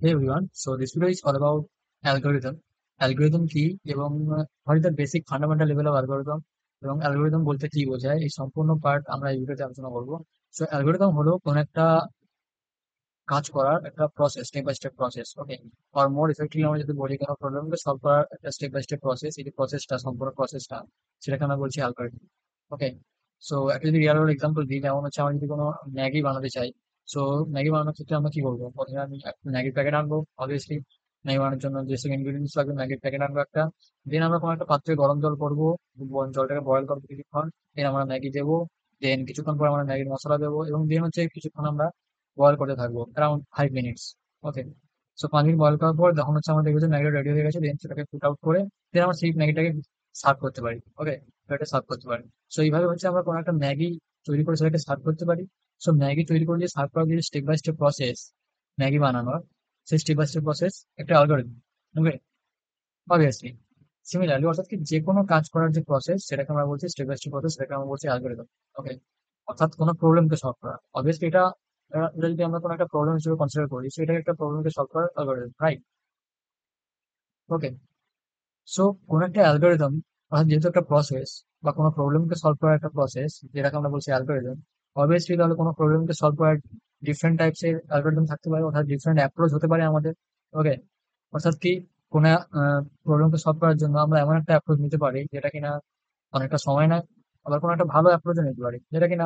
Hey everyone, so this video is all about algorithm. Algorithm কি এবং what is the basic fundamental level of algorithm এবং algorithm বলতে কি বোঝায় এই সম্পূর্ণ পার্ট আমরা এই ভিডিওতে আলোচনা করবো। সো অ্যালগোরিদম হলো কোন একটা কাজ করার একটা process, step by step process. Okay, আর মোর ইফেক্টিভলি আমরা যদি বলি কোনো প্রবলেমকে সলভ করার একটা স্টেপ বাই স্টেপ প্রসেস, এই যে প্রসেসটা সম্পূর্ণ প্রসেসটা সেটাকে আমরা বলছি অ্যালগোরিদম। ওকে, সো একটা যদি রিয়েল ওয়ার্ল্ড এক্সাম্পল দিই, যেমন হচ্ছে আমরা যদি কোনো ম্যাগি বানাতে চাই, সো ম্যাগি বানানোর ক্ষেত্রে আমরা কি করবো? প্রথমে আমি একটা ম্যাগির প্যাকেট আনবো, অবভিয়াসলি ম্যাগি বানানোর জন্য যে সব ইনগ্রিডিয়েন্টস লাগবে, ম্যাগির প্যাকেট আনবো একটা। দেন আমরা কোনো একটা পাত্রে গরম জল করবো, জলটাকে বয়েল করবো কিছুক্ষণ। দেন আমরা ম্যাগি দেবো, দেন কিছুক্ষণ পর আমরা ম্যাগির মশলা দেবো, এবং দেন হচ্ছে কিছুক্ষণ আমরা বয়েল করতে থাকবো অ্যারাউন্ড 5 মিনিটস। ওকে, সো 5 মিনিট বয়েল করার পর যখন হচ্ছে আমরা দেখবো যে ম্যাগিটা রেডি হয়ে গেছে, দেন সেটাকে ফুট আউট করে দেন আমরা সেই ম্যাগিটাকে সার্ভ করতে পারি। ওকে, সেটাকে সার্ভ করতে পারি। সো এইভাবে হচ্ছে আমরা কোনো একটা ম্যাগি তৈরি করে সেটাকে সার্ভ করতে পারি। সো ম্যাগি তৈরি করে যে সার্ভ করার যে step by step process Maggi বানানোর, সেই স্টেপ বাই স্টেপ প্রসেস একটা অ্যালগরিদম। ওকে, অবভিয়াসলি সিমিলারলি অর্থাৎ কি যে কোনো কাজ করার যে প্রসেস সেটাকে আমরা বলছি স্টেপ বাই স্টেপ প্রসেস, সেটাকে আমরা বলছি অ্যালগরিদম। ওকে, অর্থাৎ কোনো প্রবলেমকে সলভ করা। অবভিয়াসলি এটা যদি আমরা কোনো একটা প্রবলেম হিসেবে কনসিডার করি, সেটা একটা প্রবলেমকে সলভ করার অ্যালগরিদম, রাইট? ওকে, সো কোন একটা অ্যালগরিদম অর্থাৎ যেহেতু একটা প্রসেস বা কোনো প্রবলেমকে সলভ করার একটা প্রসেস, যেটাকে আমরা বলছি অ্যালগরিদম, অবভিয়াসলি তাহলে কোনো প্রবলেমকে সলভ করার ডিফারেন্ট টাইপস এর অ্যালগরিদম থাকতে পারে, অর্থাৎ ডিফারেন্ট অ্যাপ্রোচ হতে পারে আমাদের। ওকে, অর্থাৎ কি কোনো প্রবলেমকে সলভ করার জন্য আমরা এমন একটা অ্যাপ্রোচ নিতে পারি যেটা কিনা অনেকটা সময় নেয়, আবার কোনো একটা ভালো অ্যাপ্রোচও নিতে পারি যেটা কিনা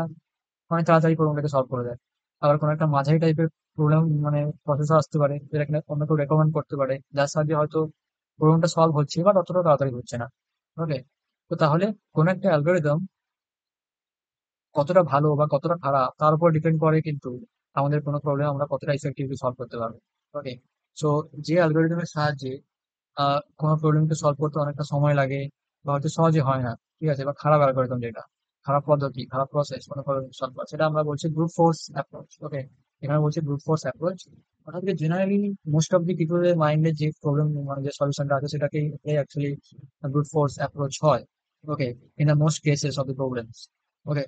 অনেক তাড়াতাড়ি প্রবলেমটাকে সলভ করে দেয়। আবার কোনো একটা মাঝারি টাইপের প্রবলেম মানে প্রসেসর আসতে পারে যেটা কিনা অন্য কেউ রেকমেন্ড করতে পারে, যার সাহায্যে হয়তো প্রবলেমটা সলভ হচ্ছে বাট অতটা তাড়াতাড়ি হচ্ছে না। ওকে, তো তাহলে কোনো একটা অ্যালগোরিদম কতটা ভালো বা কতটা খারাপ তার উপর ডিপেন্ড করে কিন্তু আমাদের কোনো প্রবলেম আমরা কতটা ইফেক্টিভলি সলভ করতে পারবো। ওকে, সো যে অ্যালগোরিদমের সাহায্যে কোনো প্রবলেমকে সলভ করতে অনেকটা সময় লাগে বা হয়তো সহজে হয় না, ঠিক আছে, বা খারাপ অ্যালগোরিদম, যেটা খারাপ পদ্ধতি, খারাপ প্রসেস কোনো প্রবলেম সলভ করা, সেটা আমরা বলছি ব্রুট ফোর্স অ্যাপ্রোচ। ওকে, এখানে বলছি ব্রুট ফোর্স অ্যাপ্রোচ। অর্থাৎ জেনারেলি মোস্ট অফ দি পিপলের মাইন্ডে যে প্রবলেম মানে যে সলিউশনটা আছে সেটাকে অ্যাকচুয়ালি ব্রুট ফোর্স অ্যাপ্রোচ হয়। Okay, in the most cases of the problems. Okay,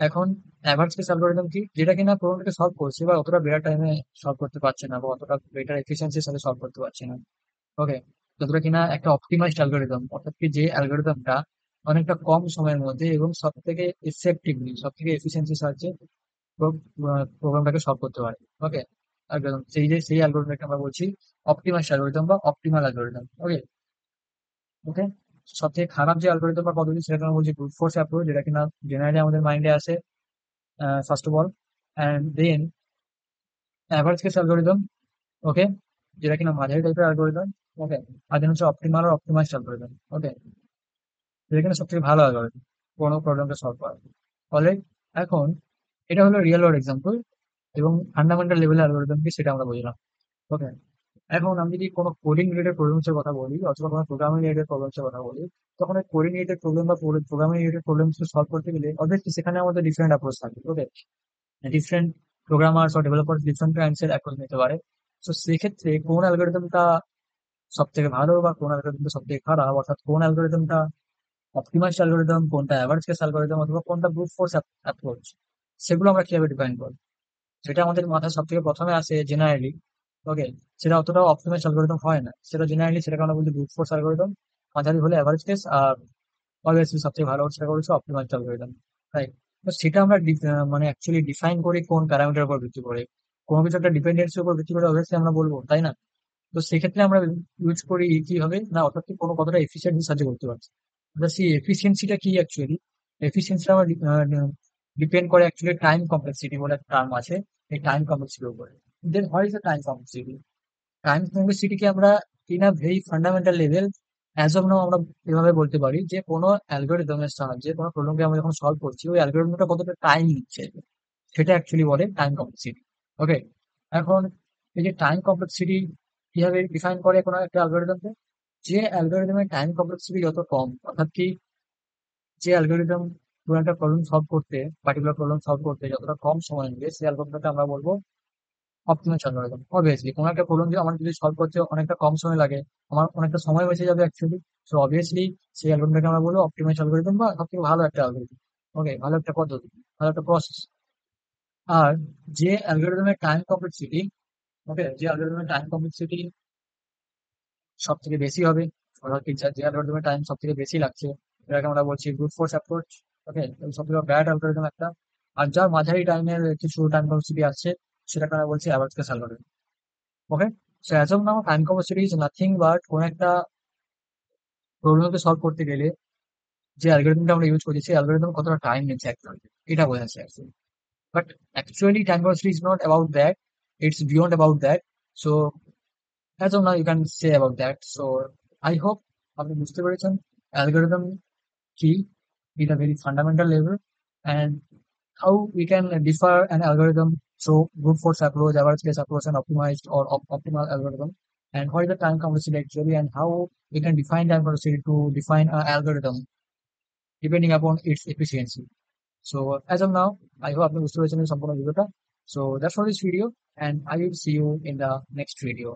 এখন অ্যাভারেজ কেস অ্যালগোরিদম কি, যেটা কিনা প্রবলেমটাকে সলভ করছে বা অতটা বেটার টাইমে সলভ করতে পারছে না বা অতটা বেটার এফিসিয়েন্সির সাথে সলভ করতে পারছে না। ওকে, যতটা কিনা একটা অপটিমাইজড অ্যালগোরিদম, অর্থাৎ কি যে অ্যালগোরিদমটা অনেকটা কম সময়ের মধ্যে এবং সব থেকে এফেক্টিভলি, সব থেকে এফিসিয়েন্সির সাহায্যে প্রোগ্রামটাকে সলভ করতে পারে। ওকে, অ্যালগোরিদম সেই অ্যালগোরিদমটাকে আমরা বলছি অপটিমাইজড অ্যালগোরিদম বা অপটিমাল অ্যালগোরিদম। ওকে, ওকে, সব থেকে খারাপ যে অ্যালগোরিদম বা পদ্ধতি সেটাকে আমরা বলছি ব্রুট ফোর্স অ্যাপ্রোচ, যেটা কিনা জেনারেলি আমাদের মাইন্ডে আসে first of all, and then average case algorithm. Okay, যেটা কিনা মাঝারি টাইপের অ্যালগোরিদম। ওকে, আর দেন হচ্ছে অপটিমাল আর অপটিমাইজড অ্যালগোরিদম। ওকে, যেখানে সবথেকে ভালো অ্যালগরিদম কোনো প্রবলেমকে সলভ করা। ফলে এখন এটা হলো রিয়েল ওয়ার্ল্ড এক্সাম্পল এবং ফান্ডামেন্টাল লেভেলের অ্যালগরিদম কি সেটা আমরা বুঝলাম। ওকে, এখন আমি যদি কোনো কোডিং রিলেটেড প্রবলেমস এর কথা বলি অথবা কোনো প্রোগ্রামিং রিলেটেড প্রবলেমস এর কথা বলি, তখন এই কোডিং রিলেটেড প্রবলেম বা প্রোগ্রামিং রিলেটেড প্রবলেমস সলভ করতে গেলে অবভিয়াসলি সেখানে আমাদের ডিফারেন্ট অ্যাপ্রোচ থাকে। ওকে, ডিফারেন্ট প্রোগ্রামার্স বা ডেভেলপার ডিফারেন্ট কাইন্ডস এর অ্যাপ্রোচ নিতে পারে। তো সেক্ষেত্রে কোন অ্যালগরিদমটা সব থেকে ভালো বা কোন অ্যালগরিদমটা সব থেকে খারাপ, অর্থাৎ কোন অ্যালগরিদমটা অপটিমাইজড অ্যালগরিদম, কোনটা অ্যাভারেজ কেস অ্যালগরিদম অথবা কোনটা ব্রুট ফোর্স অ্যাপ্রোচ, সেগুলো আমরা কিভাবে ডিফাইন করব? সেটা আমাদের মাথায় সব থেকে প্রথমে আসে জেনারেলি। ওকে, সেটা অতটাও অপটিমাইজড অ্যালগরিদম হয় না, সেটা জেনারেলি সেটাকে আমরা বলছি ব্রুট ফোর্স অ্যালগরিদম। মাঝারি হলে অ্যাভারেজ কেস, আর অবভিয়াসলি সবথেকে ভালো হচ্ছে সেটা হচ্ছে অপটিমাইজড অ্যালগরিদম। রাইট, তো সেটা আমরা মানে অ্যাকচুয়ালি ডিফাইন করি কোন প্যারামিটার উপর ভিত্তি করে, কোনো কিছু একটা ডিপেন্ডেন্সির উপর ভিত্তি করে অবভিয়াসলি আমরা বলবো, তাই না? তো সেক্ষেত্রে আমরা ইউজ করি কি হবে না, অর্থাৎ কি কোনো কতটা এফিসিয়েন্ট সাহায্য করতে পারছি। এবার সেই এফিসিয়েন্সিটা কি অ্যাকচুয়ালি, এফিসিয়েন্সিটা আমরা ডিপেন্ড করে অ্যাকচুয়ালি টাইম কমপ্লেক্সিটি বলে একটা টার্ম আছে, এই টাইম কমপ্লেক্সিটির উপরে। Then what is the time complexity? Time কমপ্লেক্সিটিকে আমরা in a very fundamental level as of now আমরা এভাবে বলতে পারি যে কোনো অ্যালগোরিদমের সাহায্যে কোনো প্রবলেমকে আমরা যখন সলভ করছি ওই অ্যালগোরিদমটা কতটা টাইম নিচ্ছে সেটা অ্যাকচুয়ালি বলে টাইম কমপ্লেক্সিটি। ওকে, এখন এই যে টাইম কমপ্লেক্সিটি কিভাবে ডিফাইন করে কোনো একটা অ্যালগোরিদমকে, যে অ্যালগোরিদমের টাইম কমপ্লেক্সিটি যত কম, অর্থাৎ কি যে অ্যালগোরিদম কোনো একটা প্রবলেম সলভ করতে, পার্টিকুলার প্রবলেম সলভ করতে যতটা কম সময় নেবে সেই অ্যালগোরিদমটাকে আমরা বলবো অপটিমাইজ অ্যালগোরিদম। অবভিয়াসলি কোনো একটা প্রবলেম যদি আমার যদি সলভ করতে অনেকটা কম সময় লাগে, আমার অনেকটা সময় বেঁচে যাবে অ্যাকচুয়ালি, সো অবভিয়াসলি সেই অ্যালগোরিদমটাকে আমরা বলবো অপটিমাইজ অ্যালগোরিদম বা সবথেকে ভালো একটা অ্যালগোরিদম। ওকে, ভালো একটা পদ্ধতি, ভালো একটা প্রসেস। আর যে অ্যালগোরিদমের টাইম কমপ্লেক্সিটি ওকে, যে অ্যালগরিদমের টাইম কমপ্লেক্সিটি সব থেকে বেশি হবে, অর্থাৎ কি যে অ্যালগরিদমের টাইম সব থেকে বেশি লাগছে, এটাকে আমরা বলছি ব্রুট ফোর্স অ্যাপ্রোচ। ওকে, সব থেকে ব্যাড অ্যালগরিদম একটা। আর যার মাঝারি টাইমের কিছু টাইম কমপ্লেক্সিটি আসছে, সেটাকে আমরা বলছি অ্যাবার্টস algorithm. Okay, so as of now time complexity is nothing but কোন একটা প্রবলেমকে সলভ করতে গেলে যে অ্যালগরিদমটা আমরা ইউজ করছি সেই অ্যালগরিদম কতটা টাইম নিচ্ছে অ্যাকচুয়ালি, এটা বোঝাচ্ছে actually. But actually time complexity is not about that, it's beyond about that. So as of now you can say about that. So I hope আপনি বুঝতে পেরেছেন অ্যালগরিদম কি in a very fundamental level, and how we can differ an algorithm through brute force approach, average case approach, and optimized or optimal algorithm, and what is the time complexity actually, and how we can define time complexity to define an algorithm depending upon its efficiency. So as of now, I hope আপনি বুঝতে পেরেছেন এই সম্পূর্ণ ভিডিওটা. So that's for this video, and I will see you in the next video.